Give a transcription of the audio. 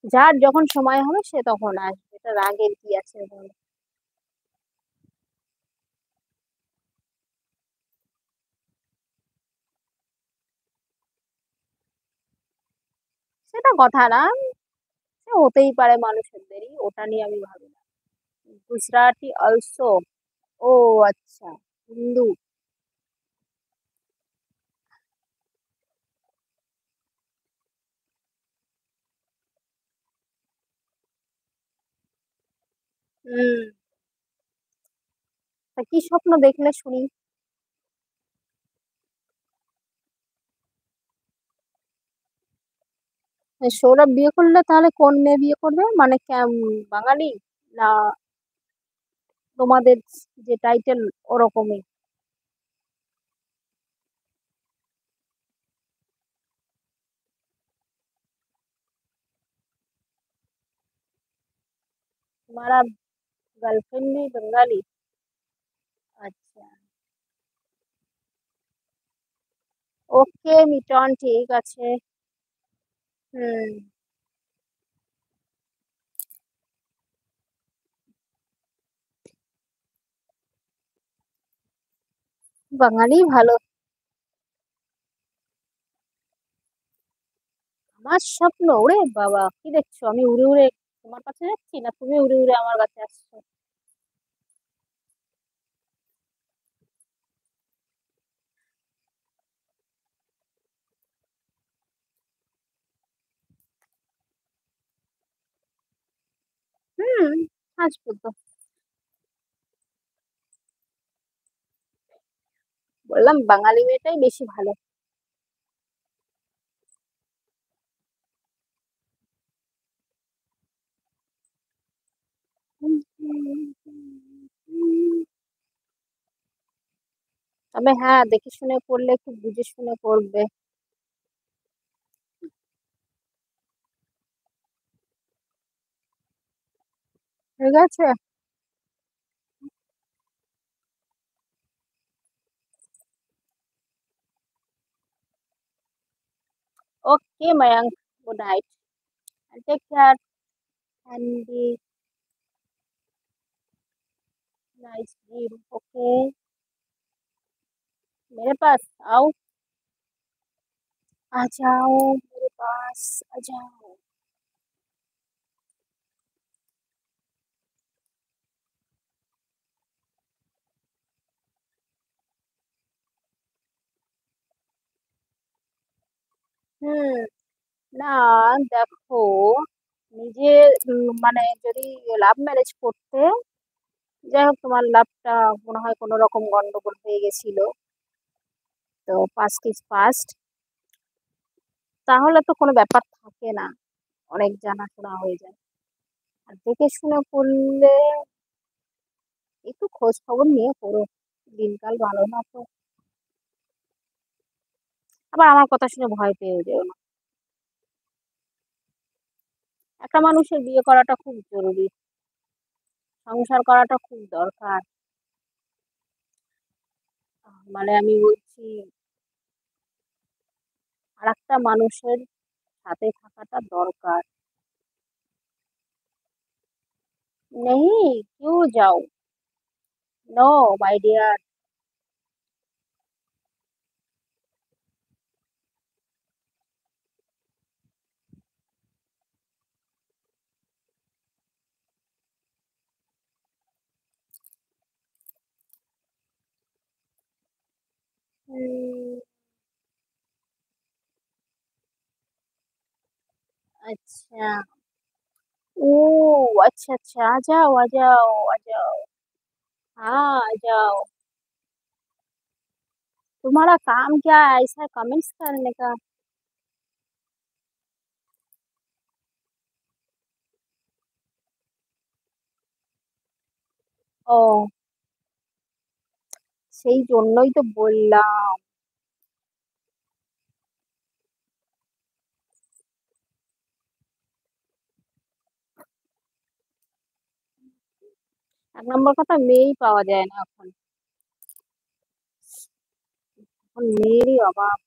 যার যখন সময় হবে সে তখন আসবে, এটা রাগের কি আছে বলো? সেটা কথা না, সে হতেই পারে মানুষের দেরি, ওটা নিয়ে আমি ভাবি না। গুজরাটি অলসো। ও আচ্ছা, হিন্দু। হুম। তা কি স্বপ্ন দেখলে শুনি। সৌরভ বিয়ে করলে তাহলে কোন মেয়ে বিয়ে করবে, মানে বাঙালি না তোমাদের যে টাইটেল ওরকমই? तुम्हारा गर्लफ्रेंड भी बंगाली? আচ্ছা। ওকে মিটন, ঠিক আছে। হুম। বাঙালি ভালো। আমার স্বপ্ন, ওরে বাবা কি দেখছো, আমি উড়ে উড়ে তোমার কাছে যাচ্ছি না তুমি উড়ে উড়ে আমার কাছে আসছো? হুম, আসবো তো। বললাম বাঙালি মেয়েটাই বেশি ভালো। তবে হ্যাঁ, দেখে শুনে করলে, একটু বুঝে শুনে করবে। ঠিক আছে। Okay Mayank, good night, take care and be nice dream. Okay, मेरे पास आओ, आ जाओ मेरे पास, आ जाओ। হুম। না, দেখো, নিজে মানে যদি লাভ ম্যারেজ করতে, যাই হোক তোমার লাভটা মনে হয় কোনো রকম গন্ডগোল হয়ে গেছিল, তো পাস্ট ইজ পাস্ট, তাহলে তো কোনো ব্যাপার থাকে না, অনেক জানাশোনা হয়ে যায়। আর দেখে শুনে করলে একটু খোঁজ খবর নিয়ে করো, দিনকাল ভালো না তো। আবার আমার কথা শুনে ভয় পেয়ে যেও না। একটা মানুষের বিয়ে করাটা খুব জরুরি, সংসার করাটা খুব দরকার। মানে আমি বলছি, আর একটা মানুষের সাথে থাকাটা দরকার। नहीं, क्यों जाओ? No my dear. अच्छा। ओ अच्छा अच्छा, आ जाओ आ जाओ आ जाओ। हाँ आ जाओ। तुम्हारा काम क्या है ऐसा कमेंट्स करने का? ও, সেই জন্যই তো বললাম। এক নম্বর কথা, মেয়েই পাওয়া যায় না এখন, এখন মেয়েরই অভাব।